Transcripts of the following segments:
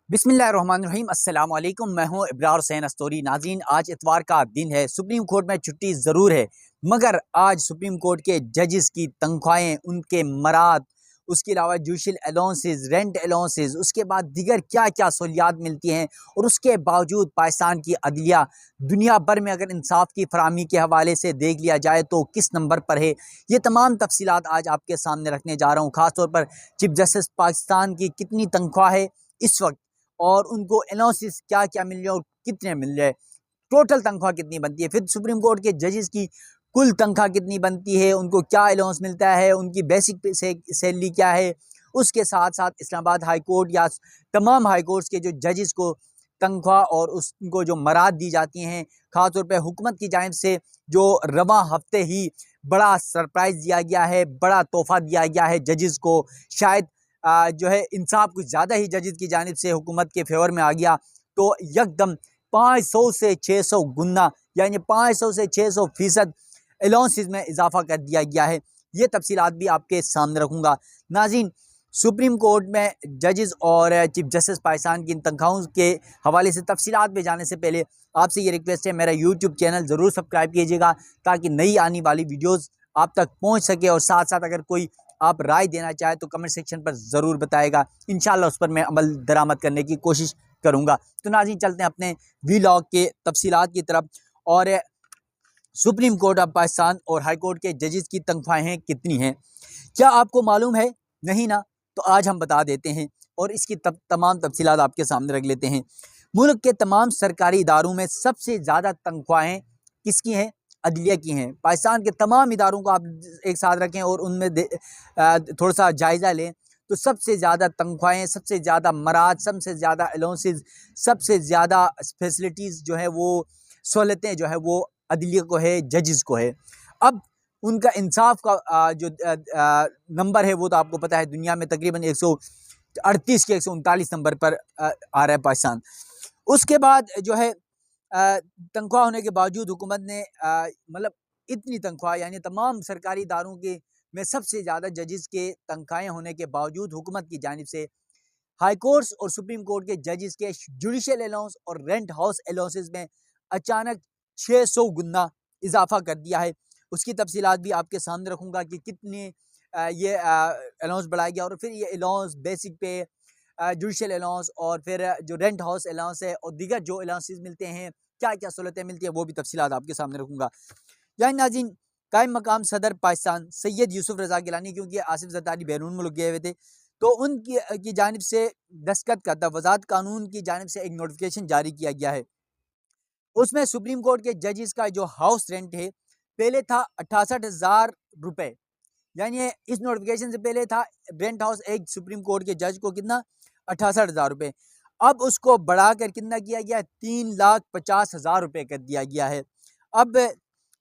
बिस्मिल्लाहिर्रहमानिर्रहीम अस्सलाम वालेकुम। मैं हूं इब्रार हुसैन अस्तोरी। नाज़रीन, आज इतवार का दिन है। सुप्रीम कोर्ट में छुट्टी ज़रूर है, मगर आज सुप्रीम कोर्ट के जजेस की तनख्वाहें, उनके मराद, उसके अलावा जुडिशल अलाउंसेस, रेंट अलाउंसेस, उसके बाद दीगर क्या क्या सहूलियात मिलती हैं, और उसके बावजूद पाकिस्तान की अदलिया दुनिया भर में अगर इंसाफ की फराहमी के हवाले से देख लिया जाए तो किस नंबर पर है। ये तमाम तफसीलात आज आपके सामने रखने जा रहा हूँ। ख़ासतौर पर चीफ जस्टिस पाकिस्तान की कितनी तनख्वाह है इस वक्त, और उनको अलाउंसेस क्या क्या मिल रहे हैं और कितने मिल रहे हैं, टोटल तनख्वाह कितनी बनती है, फिर सुप्रीम कोर्ट के जजेस की कुल तनख्वाह कितनी बनती है, उनको क्या अलाउंस मिलता है, उनकी बेसिक सैलरी क्या है। उसके साथ साथ इस्लामाबाद हाई कोर्ट या तमाम हाई कोर्ट्स के जो जजेस को तनख्वाह और उसको जो मराद दी जाती हैं, ख़ासतौर पर हुकूमत की जानिब से जो रवां हफ्ते ही बड़ा सरप्राइज़ दिया गया है, बड़ा तोहफ़ा दिया गया है जजेस को। शायद जो है इंसाफ कुछ ज़्यादा ही जजेस की जानिब से हुकूमत के फेवर में आ गया, तो यकदम 500 से 600 गुना, यानी 500 से 600% अलाउंसेस में इजाफा कर दिया गया है। ये तफसीलात भी आपके सामने रखूँगा। नाज़रीन, सुप्रीम कोर्ट में जजेस और चीफ जस्टिस पाकिस्तान की इन तनख्वाहों के हवाले से तफसीलात में जाने से पहले आपसे ये रिक्वेस्ट है, मेरा यूट्यूब चैनल ज़रूर सब्सक्राइब कीजिएगा ताकि नई आने वाली वीडियोज़ आप तक पहुँच सके, और साथ साथ अगर कोई आप राय देना चाहे तो कमेंट सेक्शन पर ज़रूर बताएगा। इंशाल्लाह उस पर मैं अमल दरामद करने की कोशिश करूँगा। तो नाज़रीन, चलते हैं अपने वीलॉग के तफसीलात की तरफ। और सुप्रीम कोर्ट ऑफ पाकिस्तान और हाई कोर्ट के जजेस की तनख्वाहें कितनी हैं, क्या आपको मालूम है? नहीं ना? तो आज हम बता देते हैं और इसकी तमाम तफसीलात आपके सामने रख लेते हैं। मुल्क के तमाम सरकारी इदारों में सबसे ज़्यादा तनख्वाहें किसकी हैं? अदलिया की हैं। पाकिस्तान के तमाम इदारों को आप एक साथ रखें और उनमें थोड़ा सा जायज़ा लें, तो सबसे ज़्यादा तनख्वाहें, सबसे ज़्यादा मराद, सबसे ज़्यादा अलाउंसेस, सबसे ज़्यादा फैसिलिटीज़ जो है वो सहूलतें जो है वो अदलिया को है, जजेस को है। अब उनका इंसाफ का जो नंबर है वो तो आपको पता है, दुनिया में तकरीबन 138 के 139 नंबर पर आ रहा है पाकिस्तान। उसके बाद जो है तनख्वाह होने के बावजूद हुकूमत ने मतलब इतनी तनख्वाह, यानी तमाम सरकारी इदारों के में सबसे ज़्यादा जजेस के तनख्वाहें होने के बावजूद हुकूमत की जानिब से हाई कोर्ट्स और सुप्रीम कोर्ट के जजेस के जुडिशल अलाउंस और रेंट हाउस अलाउंसेस में अचानक 600 गुना इजाफा कर दिया है। उसकी तफसीलात भी आपके सामने रखूँगा कि कितने ये अलाउंस बढ़ाया गया, और फिर ये अलाउंस बेसिक पे, जुडिशल अलाउंस, और फिर जो रेंट हाउस अलाउंस है और दीगर जो अलाउंसेस मिलते हैं, क्या क्या सहूलतें मिलती हैं, वो भी तफसीलात आपके सामने रखूँगा। यानी नाज़रीन, कायम मकाम सदर पाकिस्तान सैयद यूसुफ रज़ा गिलानी, क्योंकि आसिफ ज़रदारी बैरून मुल्क गए हुए थे, तो उनकी की जानिब से दस्तखत का वज़ारत कानून की जानिब से एक नोटिफिकेशन जारी किया गया है। उसमें सुप्रीम कोर्ट के जजेस का जो हाउस रेंट है, पहले था 68,000 रुपये। यानी इस नोटिफिकेशन से पहले था रेंट हाउस एक सुप्रीम कोर्ट के जज को कितना, 68,000 रुपये। अब उसको बढ़ाकर कितना किया गया, 3,50,000 रुपये कर दिया गया है। अब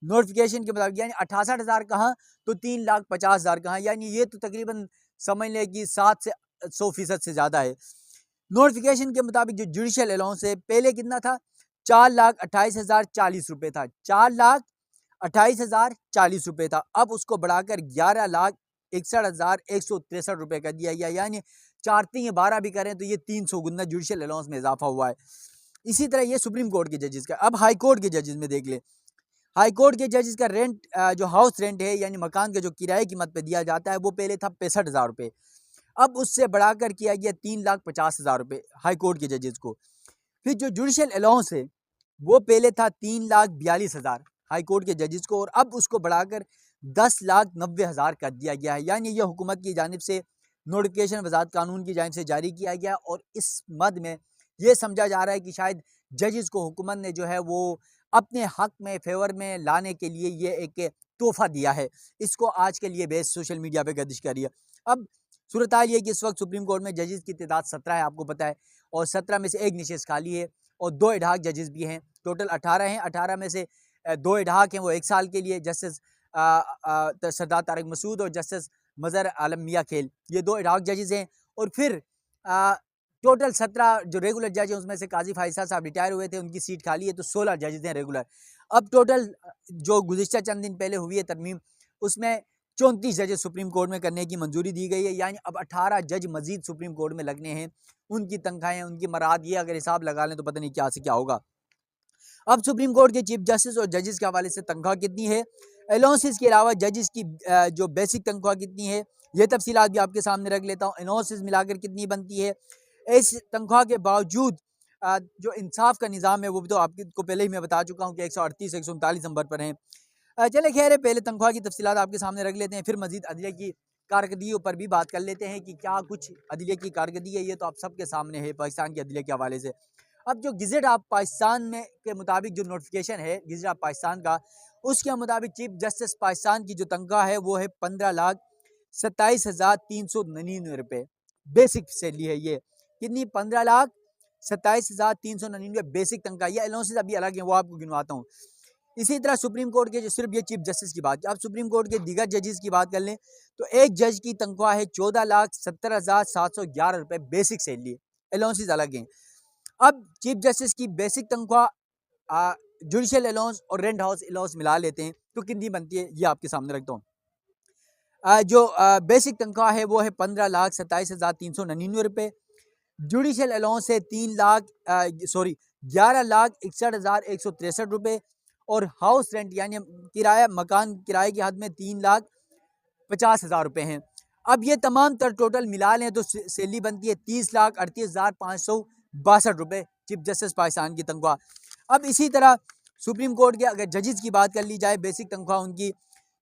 नोटिफिकेशन के मुताबिक यानी 68,000 कहाँ, तो 3,50,000 कहाँ, यानी ये तो तकरीबन समझ लें कि 7 से 100% से ज़्यादा है। नोटिफिकेशन के मुताबिक जो जुडिशल अलाउंस है, पहले कितना था, 4,28,040 रुपये था, 4,28,040 रुपये था। अब उसको बढ़ाकर 11,61,163 रुपये कर दिया गया, यानी 4 3 12 भी करें तो ये 300 गुना जुडिशल अलाउंस में इजाफा हुआ है। इसी तरह ये सुप्रीम कोर्ट के जजेस का। अब हाई कोर्ट के जजेस में देख ले, हाई कोर्ट के जजेस का रेंट, जो हाउस रेंट है यानी मकान के जो किराए की कीमत पे दिया जाता है, वो पहले था 65,000 रुपये। अब उससे बढ़ाकर किया गया 3,50,000 रुपये हाई कोर्ट के जजेस को। फिर जो जुडिशल अलाउंस है वो पहले था 3,42,000 हाई कोर्ट के जजेस को, और अब उसको बढ़ाकर 10,90,000 कर दिया गया है। यानी यह हुकूमत की जानिब से नोटिफिकेशन वज़ारत कानून की जानिब से जारी किया गया, और इस मद में ये समझा जा रहा है कि शायद जजेस को हुकूमत ने जो है वो अपने हक में, फेवर में लाने के लिए ये एक तोहफ़ा दिया है। इसको आज के लिए बेस सोशल मीडिया पे गर्दिश कर रही है। अब सूरत हाल ये कि इस वक्त सुप्रीम कोर्ट में जजेस की तादाद 17 है, आपको पता है, और 17 में से एक नशिस्त खाली है, और 2 एडहाक जजेस भी हैं। टोटल 18 हैं। 18 में से 2 एडहाक हैं, वो 1 साल के लिए, जस्टिस सरदार तारिक मसूद और जस्टिस मज़हर आलम मियाँ खेल, ये 2 एडहाक जजेस हैं। और फिर टोटल 17 जो रेगुलर जज हैं, उसमें से काजी फायसा साहब रिटायर हुए थे, उनकी सीट खाली है, तो 16 जजेस हैं रेगुलर। अब टोटल जो गुज़िश्ता चंद दिन पहले हुई है तरमीम, उसमें 34 जजेस सुप्रीम कोर्ट में करने की मंजूरी दी गई है, यानी अब 18 जज मजीद सुप्रीम कोर्ट में लगने हैं। उनकी तनख्वाहें, उनकी मराद, ये अगर हिसाब लगा लें तो पता नहीं क्या से क्या होगा। अब सुप्रीम कोर्ट के चीफ जस्टिस और जजेस के हवाले से तनख्वाह कितनी है, अलाउंसेस के अलावा जजेस की जो बेसिक तनख्वाह कितनी है, ये तफसीलात भी आपके सामने रख लेता हूँ। अलाउंसेस मिलाकर कितनी बनती है, इस तनख्वाह के बावजूद जो इंसाफ का निज़ाम है वो भी तो आपको पहले ही मैं बता चुका हूँ कि 138 139 नंबर पर हैं। चले खैर है, पहले तनख्वाह की तफसीलात आपके सामने रख लेते हैं, फिर मजीद अदलिया की कारकर्दगी पर भी बात कर लेते हैं कि क्या कुछ अदलिया की कारकर्दगी है। ये तो आप सबके सामने है पाकिस्तान की अदलिया के हवाले से। अब जो गज़ट ऑफ पाकिस्तान में के मुताबिक जो नोटिफिकेशन है गज़ट ऑफ पाकिस्तान का, उसके मुताबिक चीफ जस्टिस पाकिस्तान की जो तनख्वाह है वो है 15,27,399 रुपये बेसिक सैलरी है। ये कितनी, 15,27,399 बेसिक तनख्वाह। ये अलाउंसेस अभी अलग हैं, वो आपको गिनवाता हूँ। इसी तरह सुप्रीम कोर्ट के जो सिर्फ ये चीफ जस्टिस की बात, अब सुप्रीम कोर्ट के दीगर जजेस की बात कर लें तो एक जज की तनख्वाह है 14,70,711 रुपये बेसिक सैलरी, अलाउंसेस अलग हैं। अब चीफ जस्टिस की बेसिक तनख्वाह जुडिशल अलाउंस और रेंट हाउस अलाउंस मिला लेते हैं तो कितनी बनती है, ये आपके सामने रखता हूँ। जो बेसिक तनख्वाह है वो है 15,27,399 रुपये। जुडिशल अलाउंस है 11,61,163 रुपये। और हाउस रेंट यानी किराया, मकान किराए की हद में 3,50,000 रुपये हैं। अब ये तमाम तर टोटल मिला लें तो सैलरी बनती है 30,38,562 रुपये चीफ जस्टिस पाकिस्तान की तनख्वाह। अब इसी तरह सुप्रीम कोर्ट के अगर जजेस की बात कर ली जाए, बेसिक तनख्वाह उनकी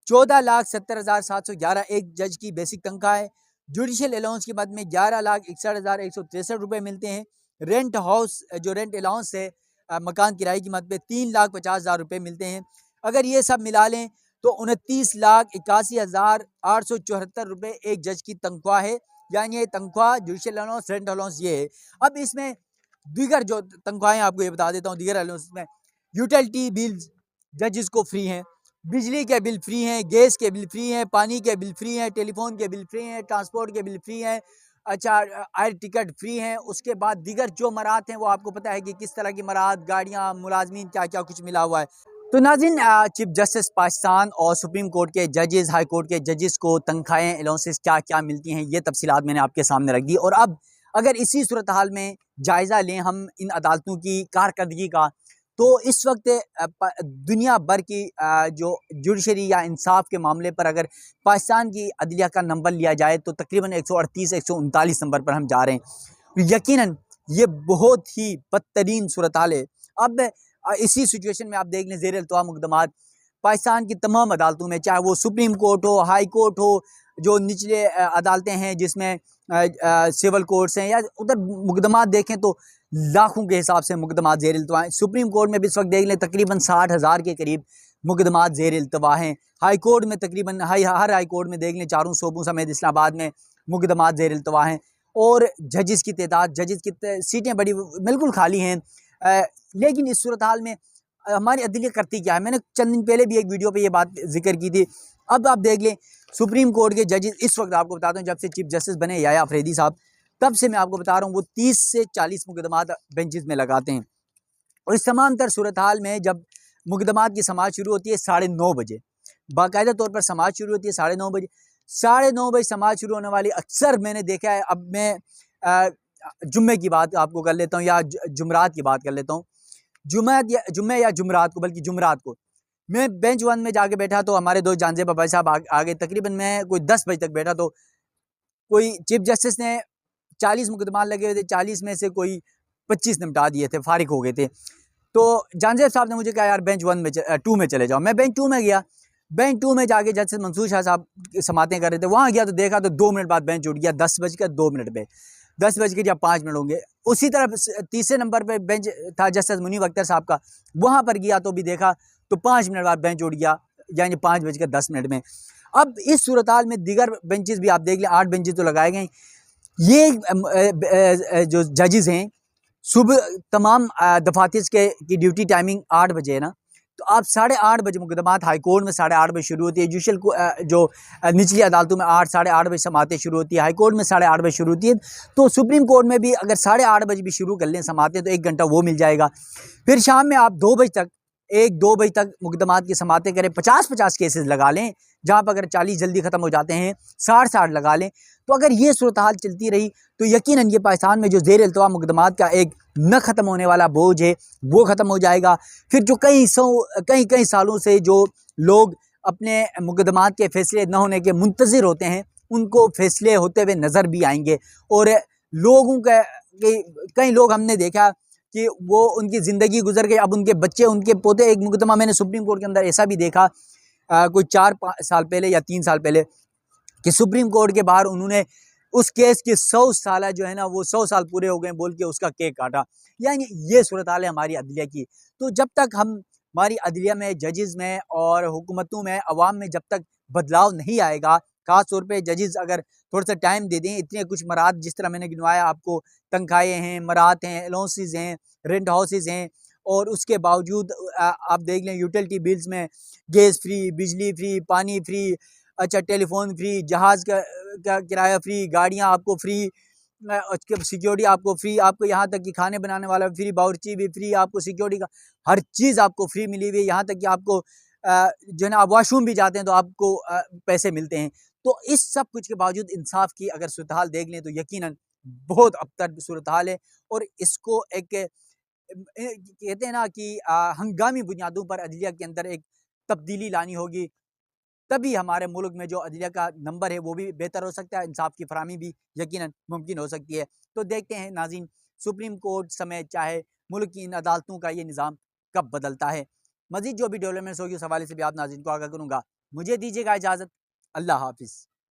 14,70,711 एक जज की बेसिक तनख्वाह है। जुडिशल अलाउंस की मद में 11,61,163 रुपये मिलते हैं। रेंट हाउस जो रेंट अलाउंस है मकान किराए की मद पे 3,50,000 रुपये मिलते हैं। अगर ये सब मिला लें तो 29,81,874 रुपये एक जज की तनख्वाह है। यानी ये तनख्वाह, जुडिशल अलाउंस, रेंट अलाउंस ये है। अब इसमें दीगर जो तनख्वाहें आपको ये बता देता हूँ, दीगर अलाउंस में यूटिलिटी बिल्स जजेस को फ्री हैं, बिजली के बिल फ्री हैं, गैस के बिल फ्री हैं, पानी के बिल फ्री हैं, टेलीफोन के बिल फ्री हैं, ट्रांसपोर्ट के बिल फ्री हैं, अच्छा एयर टिकट फ्री हैं। उसके बाद दीगर जो मरात हैं वो आपको पता है कि किस तरह की मरात, गाड़ियाँ, मुलाजमीन, क्या क्या कुछ मिला हुआ है। तो नाज़रीन, चीफ जस्टिस पाकिस्तान और सुप्रीम कोर्ट के जजेस, हाई कोर्ट के जजेस को तनख्वाहें, अलाउंसेस क्या क्या मिलती हैं, ये तफसीलात मैंने आपके सामने रख दी। और अब अगर इसी सूरत हाल में जायज़ा लें हम इन अदालतों की कारकर्दगी का, तो इस वक्त दुनिया भर की जो जुडिशरी या इंसाफ के मामले पर अगर पाकिस्तान की अदलिया का नंबर लिया जाए तो तकरीबन 138 139 नंबर पर हम जा रहे हैं। यकीनन ये बहुत ही बदतरीन सूरत हाल है। अब इसी सिचुएशन में आप देख लें, ज़ेर अल्तवा मुकदमात पाकिस्तान की तमाम अदालतों में, चाहे वो सुप्रीम कोर्ट हो, हाई कोर्ट हो, जो निचले अदालतें हैं जिसमें सिविल कोर्ट्स हैं, या उधर मुकदमात देखें तो लाखों के हिसाब से मुकदमात ज़ेर इल्तवा हैं। सुप्रीम कोर्ट में भी इस वक्त देख लें तकरीबन 60,000 के करीब मुकदमात ज़ेर इल्तवा हैं। हाई कोर्ट में तकरीबन हर हाई कोर्ट में देख लें चारों सूबों समेत इस्लामाबाद में मुकदमात ज़ेर इल्तवा हैं। और जजेस की तादाद, जजेस की सीटें बड़ी बिल्कुल खाली हैं। लेकिन इस सूरत हाल में हमारी अदलिया करती क्या है, मैंने चंद दिन पहले भी एक वीडियो पे ये बात जिक्र की थी। अब आप देख लें सुप्रीम कोर्ट के जजेस इस वक्त, आपको बताता हूँ, जब से चीफ जस्टिस बने याया अफरीदी साहब, तब से मैं आपको बता रहा हूँ वो 30 से 40 मुकदमात बेंचेस में लगाते हैं। और इस तमाम तर सूरत हाल में जब मुकदमात की समाअत शुरू होती है 9:30 बजे, बाकायदा तौर पर समाअत शुरू होती है 9:30 बजे। 9:30 बजे समाअत शुरू होने वाली अक्सर मैंने देखा है, अब मैं जुम्मे की बात आपको कर लेता हूँ या जुमरात की बात कर लेता हूँ। जुम्मे या जुमरात को, बल्कि जुमरात को मैं बेंच 1 में जाके बैठा तो हमारे दो जानजेब भाई साहब आगे, तकरीबन मैं कोई 10 बजे तक बैठा तो कोई चीफ जस्टिस ने 40 मुकदमात लगे हुए थे, 40 में से कोई 25 निपटा दिए थे, फारिग हो गए थे। तो जानजेब साहब ने मुझे कहा यार बेंच 2 में चले जाओ। मैं बेंच 2 में गया। बेंच 2 में जाके जस्टिस मंसूर शाह साहब समातें कर रहे थे, वहाँ गया तो देखा तो 2 मिनट बाद बेंच उठ गया 10:02 पे, 10:05 होंगे। उसी तरह तीसरे नंबर पे बेंच था जस्टिस मुनीब अख्तर साहब का, वहाँ पर गया तो भी देखा तो 5 मिनट बाद बेंच उठ गया, यानी 5:10 में। अब इस सूरत हाल में दीगर बेंचेस भी आप देख लें, 8 बेंचेस तो लगाए गए। ये जो जजेस हैं, सुबह तमाम दफातर की ड्यूटी टाइमिंग 8 बजे है ना, तो आप 8:30 बजे मुकदमात हाई कोर्ट में 8:30 बजे शुरू होती है, जुडिशल जो निचली अदालतों में 8-8:30 बजे समातें शुरू होती है, हाई कोर्ट में 8:30 बजे शुरू होती है। तो सुप्रीम कोर्ट में भी अगर 8:30 बजे भी शुरू कर लें समातें तो 1 घंटा वो मिल जाएगा। फिर शाम में आप 2 बजे तक 1-2 बजे तक मुकदमात की समातें करें, 50-50 केसेस लगा लें, जहाँ पर अगर 40 जल्दी ख़त्म हो जाते हैं 60-60 लगा लें। तो अगर ये सूरत हाल चलती रही तो यकीनन ये पाकिस्तान में जो ज़ेर इल्तवा मुकदमात का एक न ख़त्म होने वाला बोझ है वो ख़त्म हो जाएगा। फिर जो कई सालों से जो लोग अपने मुकदमात के फ़ैसले न होने के मुंतज़िर होते हैं, उनको फ़ैसले होते हुए नज़र भी आएंगे। और लोगों का कई लोग हमने देखा कि वो उनकी ज़िंदगी गुजर गई, अब उनके बच्चे, उनके पोते। एक मुकदमा मैंने सुप्रीम कोर्ट के अंदर ऐसा भी देखा कोई 4-5 साल पहले या 3 साल पहले, कि सुप्रीम कोर्ट के बाहर उन्होंने उस केस के 100 साल जो है ना, वो 100 साल पूरे हो गए बोल के उसका केक काटा। यानी ये सूरत हाल है हमारी अदलिया की। तो जब तक हमारी अदलिया में, जजेस में और हुकूमतों में, अवाम में जब तक बदलाव नहीं आएगा, ख़ास तौर पे जजेस अगर थोड़ा सा टाइम दे दें, इतने कुछ मराहत जिस तरह मैंने गिनवाया आपको, तनख्वाहें हैं, मराहत हैं, अलाउंसेस हैं, रेंट हाउसेस हैं, और उसके बावजूद आप देख लें यूटिलिटी बिल्स में गैस फ्री, बिजली फ्री, पानी फ्री, अच्छा टेलीफोन फ्री, जहाज़ का किराया फ्री, गाड़ियाँ आपको फ्री, सिक्योरिटी आपको फ्री, आपको यहाँ तक कि खाने बनाने वाला फ्री, बावर्ची भी फ्री, आपको सिक्योरिटी का हर चीज़ आपको फ्री मिली हुई है। यहाँ तक कि आपको जो है ना, आप वॉशरूम भी जाते हैं तो आपको पैसे मिलते हैं। तो इस सब कुछ के बावजूद इंसाफ की अगर सूरत हाल देख लें तो यकीनन बहुत अबतर सूरत हाल है। और इसको एक कहते हैं ना कि हंगामी बुनियादों पर अदलिया के अंदर एक तब्दीली लानी होगी, तभी हमारे मुल्क में जो अदलिया का नंबर है वो भी बेहतर हो सकता है, इंसाफ की फराहमी भी यकीनन मुमकिन हो सकती है। तो देखते हैं नाज़रीन, सुप्रीम कोर्ट समेत चाहे मुल्क की इन अदालतों का ये निज़ाम कब बदलता है। मज़ीद जो भी डेवलपमेंट्स होगी उस हवाले से भी आप नाज़रीन को आगाह करूँगा। मुझे दीजिएगा इजाज़त। अल्लाह हाफ़िज़।